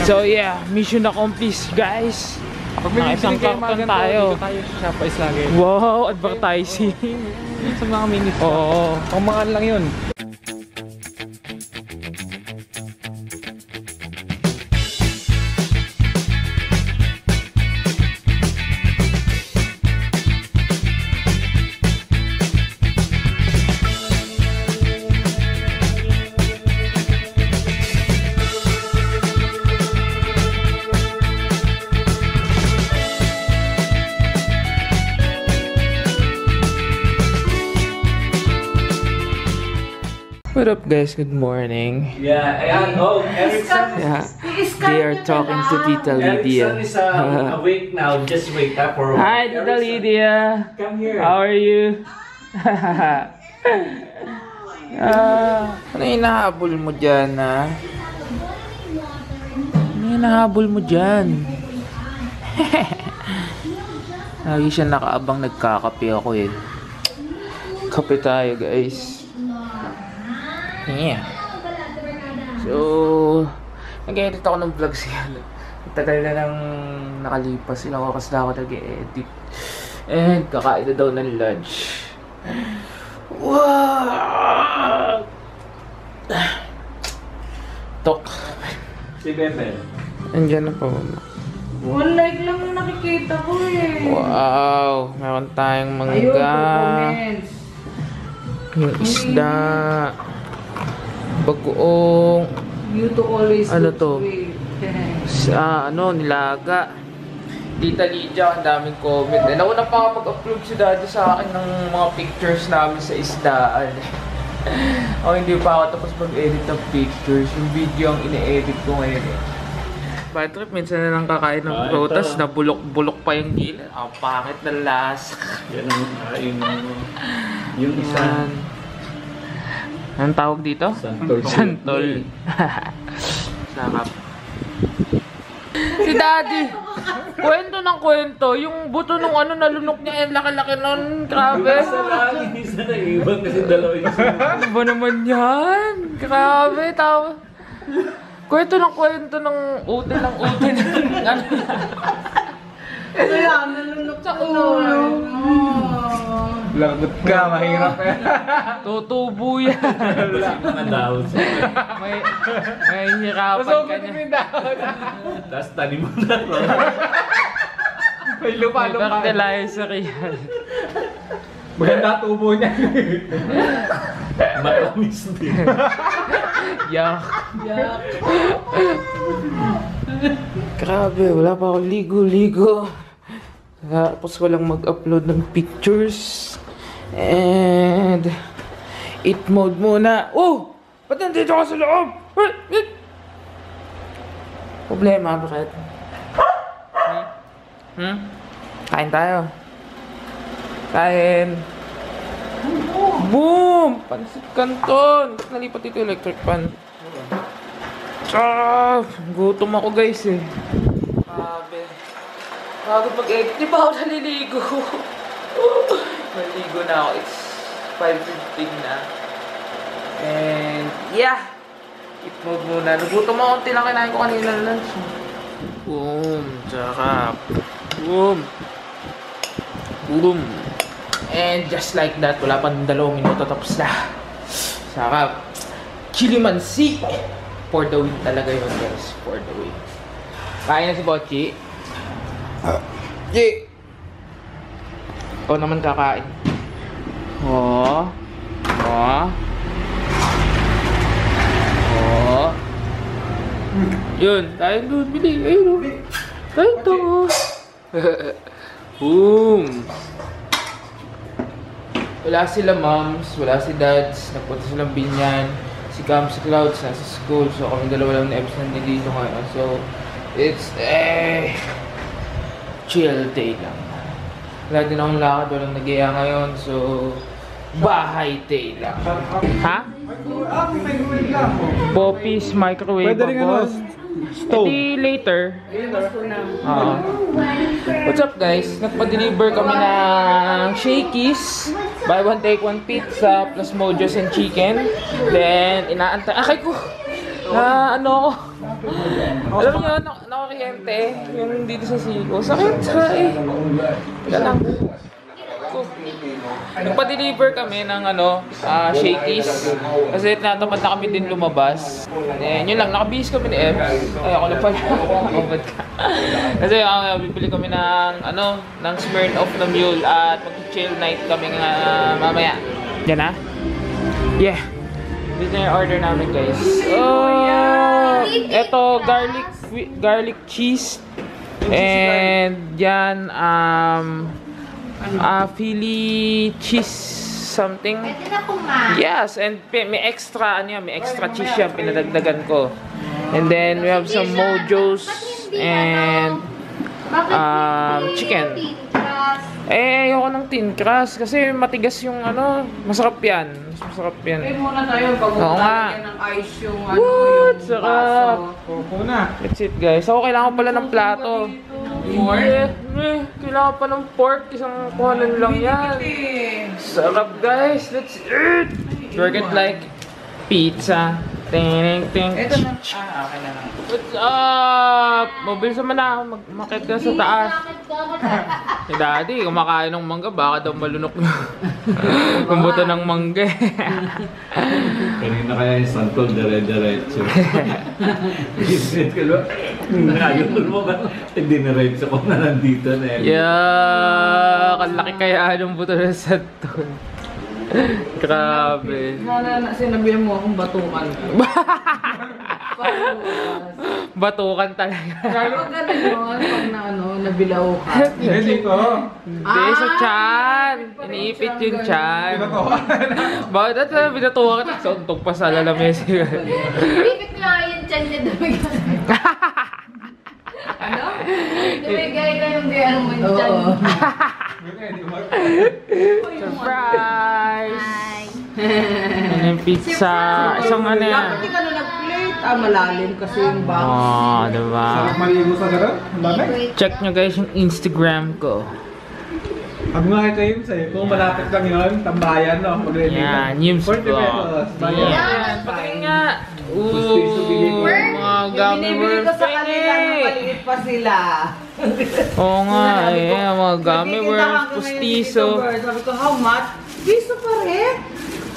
So yeah, mission accomplished guys. Pag may isang karton tayo. Dito tayo sa Shopwise lagi. Wow, advertising. Sa mga minutes. Oo. Pang mga lang yun. What up guys, good morning. Yeah, and Erickson. Yeah, they are talking to Tita Lydia. Erickson is awake now, just wake up for a while. Hi Tita Lydia. Come here. How are you? Ano hinahabol mo dyan ha? Ano hinahabol mo dyan? Lagi siya nakaabang, nagkakape ako eh. Kape tayo guys. Yeah. So, nag-edit ako ng vlogs yan. Tagal na nang nakalipas. Ilang oras na ako nag-edit. And kakain na daw ng lunch. Wow! Tok. Si Bebel. Andiyan na po. One like lang yung nakikita ko eh. Wow! Meron tayong mangga. Comments. Yung isda. Bagoong. You to always Ano look to? sweet. Nilaga. Tita Lydia, ang daming comment. Nauna pa ako mag-upload si Daddy sa akin ng mga pictures namin sa isdaan. O hindi pa ako tapos mag-edit ng pictures. Yung video ang ine-edit ko ngayon eh. Bad trip, minsan na lang kakain ng prutas na bulok-bulok pa yung gilid. Ang pangit na lasa. Yan yung isa. Anong tawag dito? Santol. Santol. Sarap. Si Daddy, kwento ng kwento. Yung buto nung ano nalunok niya, yung laki-laki nun. Grabe. Isa lang, isa na ibang kasi dalawa yung Ano ba naman yan? Grabe, tawa. Kwento ng ute ng ute. Ano? Kaya nalunok sa ulo. Lagot ka, mahirap ka. Tutubo yan. mga dahon. May hirapan ka niya. Tapos tanim mo na. May lupa-lupa. Fertilizer yan. Maganda tubo niya. Matamis din. Yak. Grabe, wala pa akong ligo-ligo. Tapos ko lang mag-upload ng pictures. And eat mode muna. Oh! Ba't nandito ka sa loob? Problema, bakit? Kain tayo. Kain. Boom! Pansit Canton! Nalipat ito electric pan. Gutom ako guys eh. Grabe. Bago pag-edit, di ba ako naliligo? Naliligo na ako. It's 5:15 na. And yeah! Eat mode muna. Nagutom ako. Unti lang kinain ko kanina ng lunch. Boom! Sarap. Boom! Boom! And just like that, wala pa ng 2 minuto tapos na. Sarap. Chilimansi. For the win talaga yun guys. For the win. Kain na si Bochi. Ye! Ikaw naman kakain. Oh. Oh. Oh. Yun. Tayo doon. Bili. Ayun. Tayo to. Boom. Wala sila moms, wala si dads, nagpunta silang Binyan. Si Cam, si Clouds, nasa school. So kami dalawa lang na episode nandito ngayon. So, it's chill day lang. Wala din akong lakad, walang nag-iya ngayon. So, bahay day lang. Ha? Poppy's microwave. Pwede rin ano, stove. Edi later. What's up guys? Nagpa-deliver kami ng Shakey's. Buy one take one pizza plus mojos and chicken. Then inaantay. Akay ko! Na ano, alam niyo, nakakuryente, yung dito sa siko. Sakit sa eh. Teka lang. Nagpa-deliver kami ng shakies. Kasi natamad na kami din lumabas. And yun lang, nakabihis kami ni Ev. Ay, ako na pala. Kabad ka. Kasi bibili kami ng Smirnoff na mule at mag-chill night kami mamaya. Yan na? Yeah. Dito na yung order namin, guys. Oh, eto, garlic cheese. And yan, Philly cheese something. Pwede na kumain. Yes, and may extra cheese yan pinadagdagan ko. And then we have some mojos and chicken. Ayoko ng thin crust kasi matigas yung masarap yan. Masarap yan. Try muna tayo pag Oo nga. lalagyan ng ice yung What? yung Sarap. baso. Kuko na. That's it, guys. Ako kailangan pala ng plato. Kailangan pa ng pork. Isang kuhanan lang yan. Sarap, guys. Let's eat. Work it like pizza. Ting, ting. Ito na. Okay na lang. What's up? Mabilis naman na. Makit ka sa taas. Si Daddy, kumakain ng mangga. Baka daw malunok na. Kumbuto ng mangga. Kanina kaya yung santol, dire-diretso. Isip ka ba? Ayun mo ba? Diniretso ko na nandito na eh. Yeah, kalaki kaya ng buto ng santol. Grabe. Sinabihan mo akong batukan. Batukan talaga. Pag pag nabilaw ka. Hindi ko. Hindi, sa tiyan. Iniipit yung tiyan. Bakit ito? Binatukan ka. Suntog pa sa lalamesi. Bibig nga yung chan niya dumigay. Ano? Dumigay na yung di mo yung chan. Surprise! Hi. Yan yung pizza. Isang yan. Dapat hindi ka na nag-plate. Malalim kasi yung box. Oh, diba? Sarap maligo sa garon. Ang lamig. Check nyo guys yung Instagram ko. Pag mga ito yun sa'yo, kung malapit lang yun, tambayan, no? Yan, Yims 40 Vlog. pesos. Yan, patingin nga. Ooh, mga gummy Binibili worm ko sa kanila nung pingi. maliit pa sila. Oo nga, mga gummy worm, pustiso. Sabi ko, how much? Piso pa rin.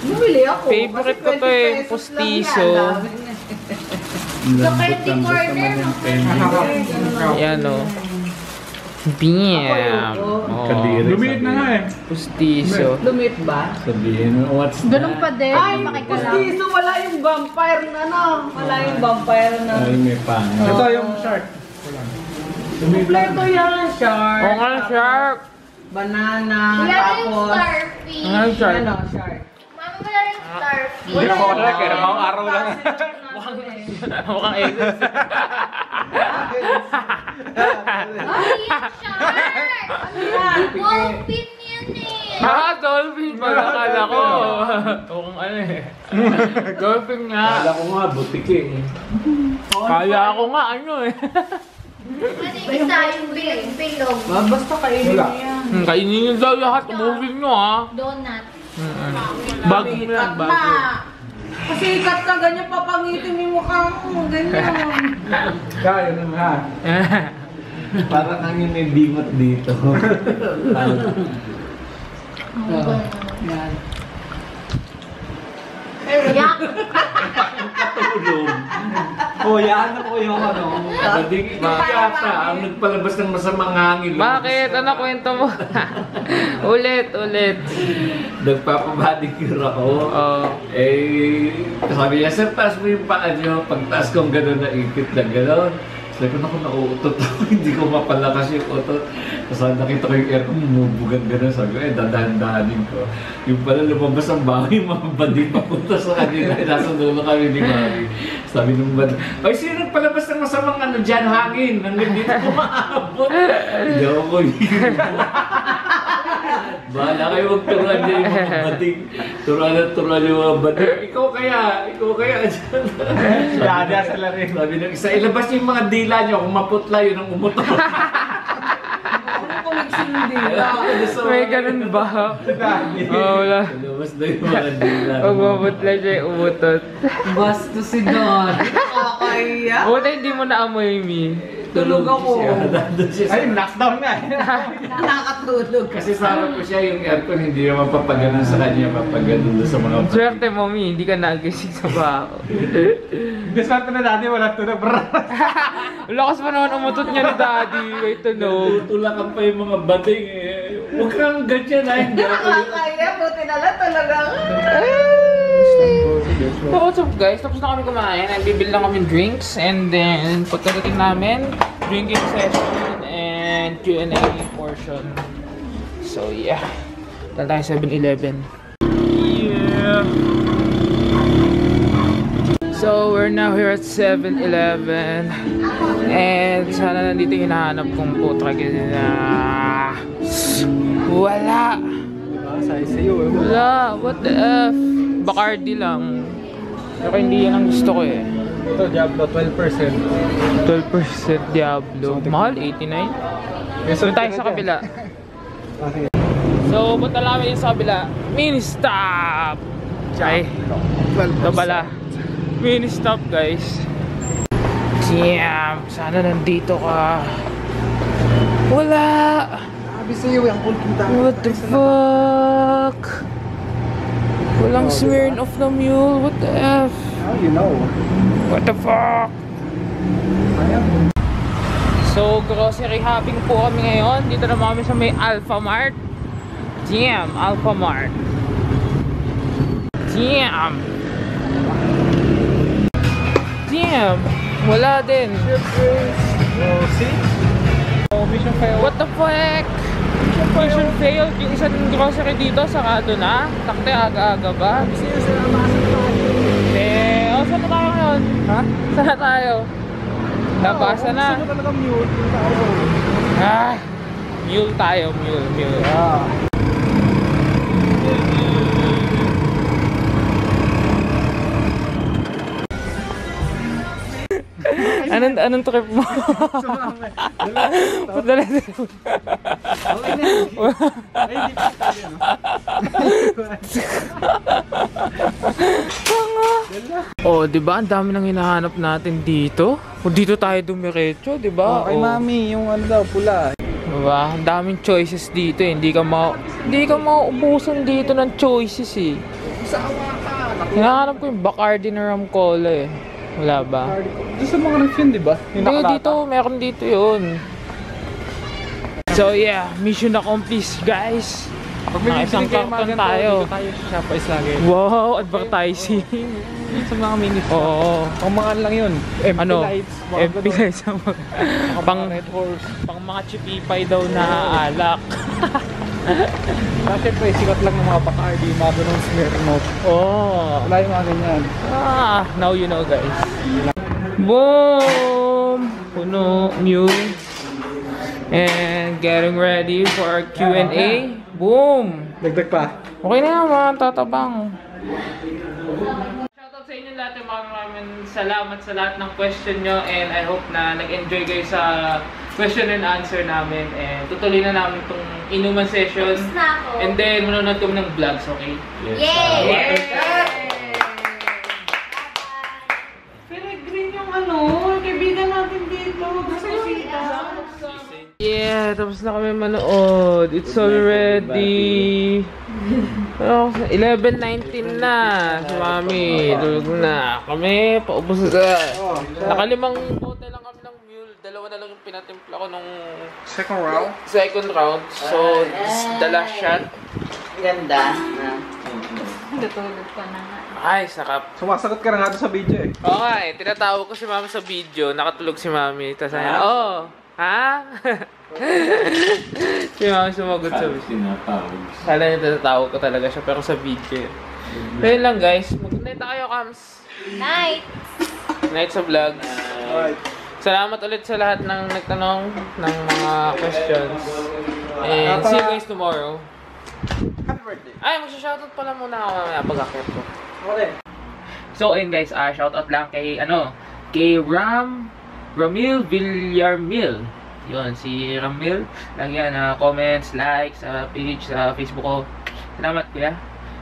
Bumili ako. Favorite ko to eh, pustiso. Sa candy corner, no? Yan o. Bam! Oh, Kadiri. Lumiit na nga eh. pustiso. Lumit ba? Sabihin mo, what's Ganun pa that? din. Ay, Makikalaw. pustiso, wala yung vampire na Wala yung vampire na. Ay, may pang. Ito yung shark. Kompleto yan, shark. Oo nga, shark. Banana, Wala rin yung tapos. Starfish. Ano yung shark? Ano, shark. Mama, wala rin yung Starfish. Hindi na ko na kaya mga araw lang. Mukhang Aces. Ay, yung shark! Dolphin yan eh. Dolphin pala kala ko. Mukhang ano eh. Dolphin nga. Kala ko nga, butik eh. Kala ko nga ano eh. Ano yung isa yung bilog? Basta kainin Wala. mo yan. Kainin nyo daw lahat. Moving nyo ha. Donut. Bago mo yan, Cut bago. na. Kasi ikat ka, ganyan papangitin yung mukha mo. Ganyan. Kaya yun nga. Parang ang inibimot dito. Yan. Yak! Tulog. Kuya, ano ko yung ano? Bading yata ang nagpalabas ng masamang hangin. Bakit? Ano kwento mo? ulit. Nagpapabadicure ako. Oh. Sabi niya, sir, taas mo yung paa niyo. Pag taas kong gano'n, naipit na gano'n. Sabi ko, naku, nauutot ako. Hindi ko mapalakas yung utot. Tapos nakita ko yung aircon, bumubugan gano'n. Sabi ko, dadahan-dahanin ko. Yung pala lumabas ang bahay, yung mga bandi papunta sa kanila. Nasa dulo kami ni Mami. Sabi nung bandi, ay, sino nagpalabas ng masamang dyan, hangin? Hanggang dito ko maabot. Hindi ako ko yun. Bahala kayo magturuan niya yung mga bading. Turuan yung mga bading. Ikaw kaya dyan. Dada sa larin. Sabi nung isa, ilabas niyo yung mga dila niyo. Kung maputla yun ang umutot. Kung nagsindi. May ganun ba? Wala. Lumabas na yung mga dila. Umabot lang siya yung umutot. Basto si Don. Nakakaya. Buti hindi mo naamoy, Mi. Tulog ako. Nandun siya sa... Ay, knockdown nga eh. Nakakatulog. Kasi sarap ko siya yung aircon, hindi naman papaganon sa kanya, papaganon doon sa mga Swerte mo, Mi. Hindi ka nagising sa baho. Diswerte na dati, wala tulog. Lakas pa naman umutot niya ni Daddy. May tunog. Tutulakan pa yung mga bading eh. Huwag kang ganyan ha, hindi ako yung... Nakakaya. Buti na lang talaga. So what's up guys? Tapos na kami kumain. Nagbibili lang kami drinks. And then pagkadating namin, drinking session and Q&A portion. So yeah. Dala tayo 7-Eleven. Yeah. So we're now here at 7-Eleven. And sana nandito yung hinahanap kong putra na wala. Wala. What the F? Bacardi lang. Pero hindi yan ang gusto ko eh. Ito, Diablo, 12%. 12% Diablo. Mahal, 89. So tayo sa kabila. So punta namin yung sa kabila. Mini stop! Ay, ito pala. Mini stop guys. Damn, sana nandito ka. Wala! Sabi sa'yo, yung kulkita. What the fuck? Walang Smirnoff na mule. What the F? How you know? What the fuck? So, grocery hopping po kami ngayon. Dito naman kami sa may Alphamart. Damn, Alphamart. Damn. Damn. Wala din. Oh, see? Oh, mission failed. What the fuck? Mission failed. Yung isang grocery dito, sarado na. Takte, aga-aga ba? Eh, saan na tayo ngayon? Ha? Saan na tayo? Nabasa na. Gusto ko talaga mute. Ah, mule tayo, mule. Ah. Anong trip mo? Padala na. Oh, 'di ba? Ang dami nang hinahanap natin dito. O dito tayo dumiretso, 'di ba? Kay mami, yung ano daw, pula. Diba? Ang daming choices dito eh. Hindi ka mauubusan dito ng choices eh. Hinahanap ko yung Bacardi na rum cola eh. Wala ba? Doon sa mga ref yun, di ba? Hindi, dito. Meron dito yun. So yeah, mission accomplished guys. Pag may Isang bibili kayo mga karton ganito, tayo. dito tayo sa Shoppies lagi. Wow, advertising. Sa mga mini. Oo. Pang mga ano lang yun. MP Ano? lights. mga MP ganun. lights. Pang Red Horse. Pang mga chipipay daw na alak. Kasi pre, sikat lang ng mga Bacardi, mga ganun Smirnoff. Oh. Wala yung mga ganyan. Ah, now you know guys. Boom! Puno, mule. And getting ready for our Q&A. Boom! Dagdag pa. Okay na yan, mga tatabang. Shoutout sa inyo lahat. Maraming salamat sa lahat ng question nyo. And I hope na nag-enjoy kayo sa question and answer namin. And tutuloy na namin itong inuman session. Tapos na ako. And then, manonood kami ng vlogs, okay? Yay! Pero green yung ano, kaibigan natin dito. Gusto kita. Yeah, tapos na kami manood. It's already 11:19 na. Si Mami, tulog na. Kami, paubos na. Nakalimang bote lang kami ng mule. Dalawa na lang yung pinatimpla ko nung Second round. second round. So, this is the last shot. Ganda. Natulog pa na nga. Ay, sakap. Sumasagot ka na nga doon sa video eh. Oo nga eh, tinatawag ko si Mami sa video. Nakatulog si Mami. Tapos sabi niya, oh, ha? Si Mami sumagot sa video. Sinatawag. Kala niya tinatawag ko talaga siya, pero sa video. So yun lang guys, mag-night na kayo, Kams. Night! Night sa vlog. Alright. Salamat ulit sa lahat ng nagtanong ng mga questions. And see you guys tomorrow. Happy birthday. Ay, magsha-shoutout pala muna ako mamaya pag-akit ko. Okay. So ayun guys, shoutout lang kay kay Ramil Villarmil. Yun, si Ramil. Lagi yan, comments, likes, sa page, sa Facebook ko. Salamat, kuya.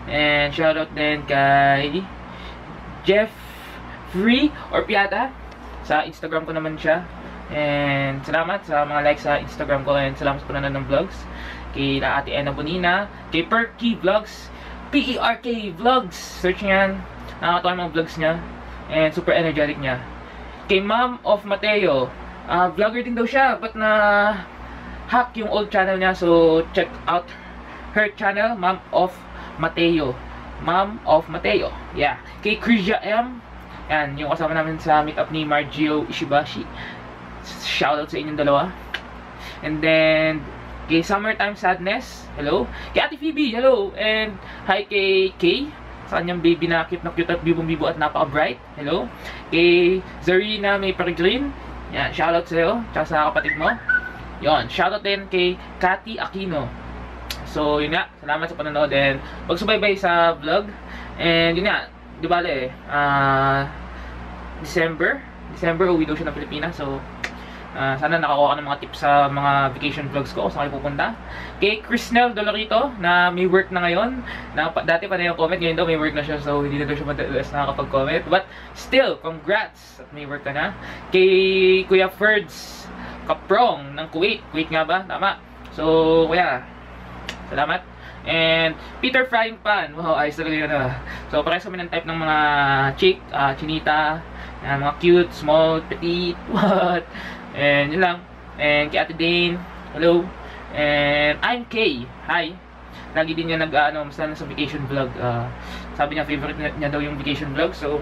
And shoutout din kay Jeff Free or Piata. Sa Instagram ko naman siya. And salamat sa mga likes sa Instagram ko. And salamat sa panonood ng vlogs. Kay Ate Ena Bonina. Kay Perky Vlogs. P-E-R-K Vlogs. Search niyan. Nakakatawa yung mga vlogs niya. And super energetic niya. Kay Mom of Mateo. Vlogger din daw siya. But na hack yung old channel niya. So check out her channel. Mom of Mateo. Mom of Mateo. Yeah. Kay Krisha M. Yan. Yung kasama namin sa meetup ni Margio Ishibashi. Shoutout sa inyong dalawa. And then kay Summertime Sadness, hello. Kay Ate Phoebe, hello. And hi kay Kay, sa kanyang baby na cute at bibong-bibo at napaka-bright, hello. Kay Zarina May Peregrine, yan, shoutout sa'yo, tsaka sa kapatid mo. Yon, shoutout din kay Cathy Aquino. So, yun nga, salamat sa panonood and pagsubaybay sa vlog. And yun nga, di bale, December, uwi daw siya ng Pilipinas. So, sana nakakuha ka ng mga tips sa mga vacation vlogs ko kung saan kayo pupunta. Kay Crisnel Dolorito na may work na ngayon. Dati pa na yung comment, ngayon daw may work na siya. So, hindi na daw siya madalas nakakapag-comment. But, still, congrats at may work ka na. Kay Kuya Ferds Kaprong ng Kuwait. Kuwait nga ba? Tama. So, kuya, salamat. And Peter Frying Pan. Wow, ayos talaga yun. So, parehas kami ng type ng mga chick, chinita, mga cute, small, petite, what? And yun lang. And kay Ate Dane, hello. And I'm Kay, hi. Lagi din niya mas sa vacation vlog. Sabi niya favorite niya daw yung vacation vlog. So,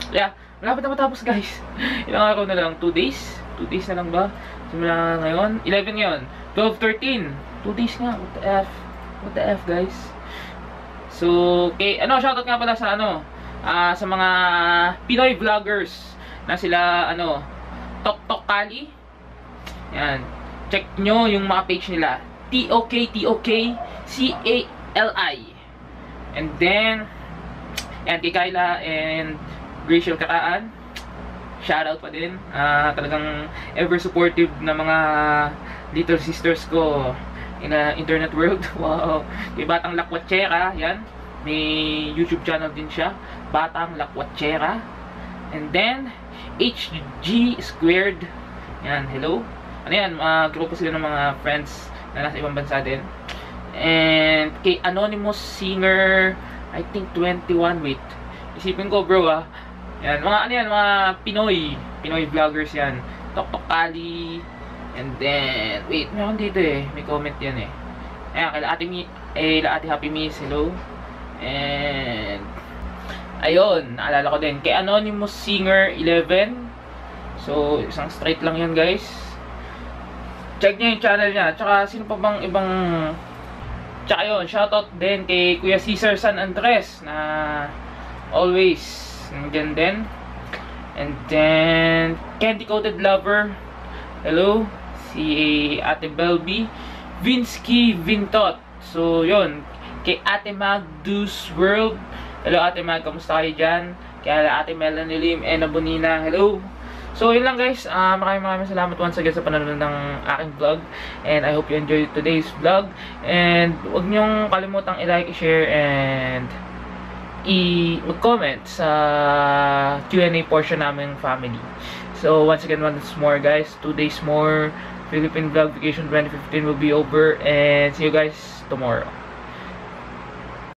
yeah, malapit na matapos guys. Ilang araw na lang, 2 days? 2 days na lang ba? Simula ngayon, 11 ngayon, 12, 13. 2 days nga, what the F? What the F guys? So, okay, shoutout nga pala sa sa mga Pinoy vloggers na sila Tok Kali. Yan. Check nyo yung mga page nila. TOKCALI. And then yan, kay Kyla and Gracial Kataan. Shoutout pa din. Talagang ever supportive na mga little sisters ko in the internet world. Wow. Kay Batang Lakwatchera, yan. May YouTube channel din siya. Batang Lakwatchera. And then HG Squared. Yan, hello. Ano yan, grupo sila ng mga friends na nasa ibang bansa din. And kay Anonymous Singer, I think 21, wait. Isipin ko bro Yan, mga Pinoy vloggers yan. Tok Kali. And then, wait, meron dito may comment yan Ayan, kay Ate Happy Miss, hello. And ayun, naalala ko din kay Anonymous Singer 11. So, isang straight lang yan guys. Check nyo yung channel niya. Tsaka, sino pa bang ibang... Tsaka yun, shoutout din kay Kuya Cesar San Andres na always nandiyan din. And then, Candy Coated Lover, hello. Si Ate Belby Vinsky Vintot. So, yun. Kay Ate Magdus World, hello Ate Mag, kamusta kayo dyan? Kaya Ate Melanie Lim, Ena Bonina, hello. So yun lang guys, maraming salamat once again sa panonood ng aking vlog. And I hope you enjoyed today's vlog. And huwag niyong kalimutang i-like, i-share, and mag-comment sa Q&A portion namin family. So once again, once more guys, 2 days more, Philippine Vlog Vacation 2015 will be over. And see you guys tomorrow.